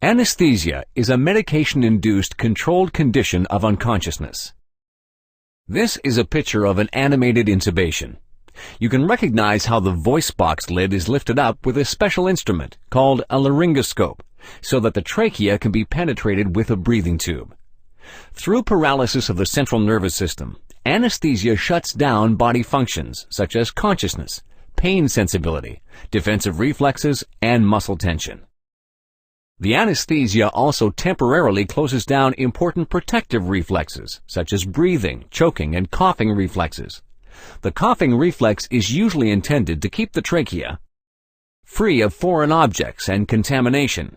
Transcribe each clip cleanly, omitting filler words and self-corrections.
Anesthesia is a medication-induced controlled condition of unconsciousness. This is a picture of an animated intubation. You can recognize how the voice box lid is lifted up with a special instrument called a laryngoscope so that the trachea can be penetrated with a breathing tube. Through paralysis of the central nervous system, anesthesia shuts down body functions such as consciousness, pain sensibility, defensive reflexes, and muscle tension. The anesthesia also temporarily closes down important protective reflexes, such as breathing, choking, and coughing reflexes. The coughing reflex is usually intended to keep the trachea free of foreign objects and contamination.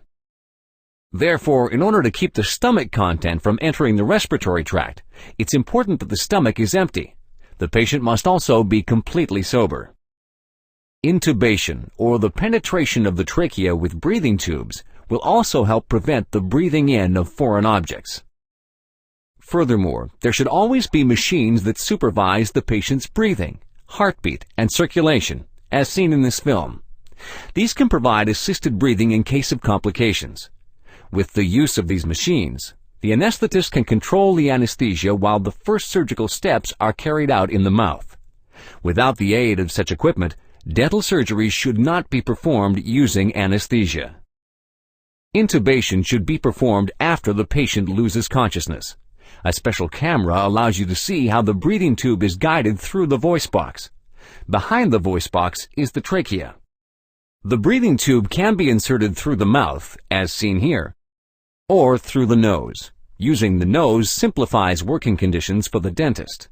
Therefore, in order to keep the stomach content from entering the respiratory tract, it's important that the stomach is empty. The patient must also be completely sober. Intubation, or the penetration of the trachea with breathing tubes, will also help prevent the breathing in of foreign objects. Furthermore, there should always be machines that supervise the patient's breathing, heartbeat, and circulation, as seen in this film. These can provide assisted breathing in case of complications. With the use of these machines, the anesthetist can control the anesthesia while the first surgical steps are carried out in the mouth. Without the aid of such equipment, dental surgery should not be performed using anesthesia. Intubation should be performed after the patient loses consciousness. A special camera allows you to see how the breathing tube is guided through the voice box. Behind the voice box is the trachea. The breathing tube can be inserted through the mouth, as seen here, or through the nose. Using the nose simplifies working conditions for the dentist.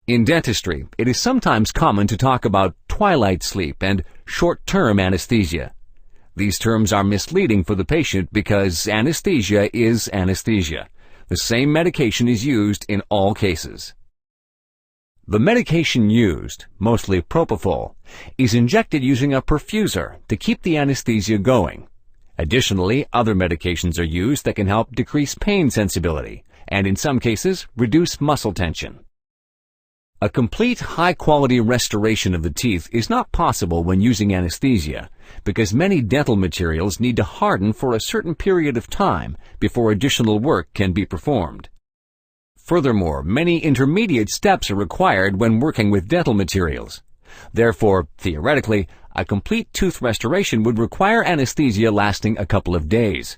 In dentistry, it is sometimes common to talk about twilight sleep and short-term anesthesia. These terms are misleading for the patient because anesthesia is anesthesia. The same medication is used in all cases. The medication used, mostly propofol, is injected using a perfuser to keep the anesthesia going. Additionally, other medications are used that can help decrease pain sensibility and, in some cases, reduce muscle tension. A complete high-quality restoration of the teeth is not possible when using anesthesia because many dental materials need to harden for a certain period of time before additional work can be performed. Furthermore, many intermediate steps are required when working with dental materials. Therefore, theoretically, a complete tooth restoration would require anesthesia lasting a couple of days.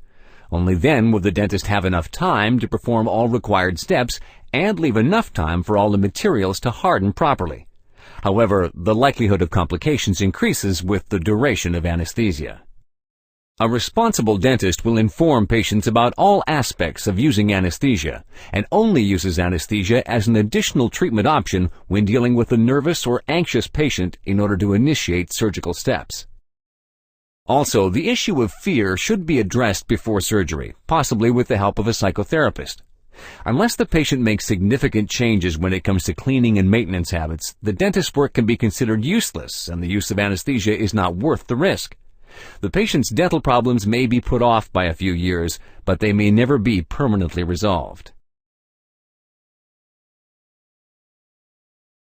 Only then would the dentist have enough time to perform all required steps and leave enough time for all the materials to harden properly. However, the likelihood of complications increases with the duration of anesthesia. A responsible dentist will inform patients about all aspects of using anesthesia and only uses anesthesia as an additional treatment option when dealing with a nervous or anxious patient in order to initiate surgical steps. Also, the issue of fear should be addressed before surgery, possibly with the help of a psychotherapist. Unless the patient makes significant changes when it comes to cleaning and maintenance habits, the dentist's work can be considered useless and the use of anesthesia is not worth the risk. The patient's dental problems may be put off by a few years, but they may never be permanently resolved.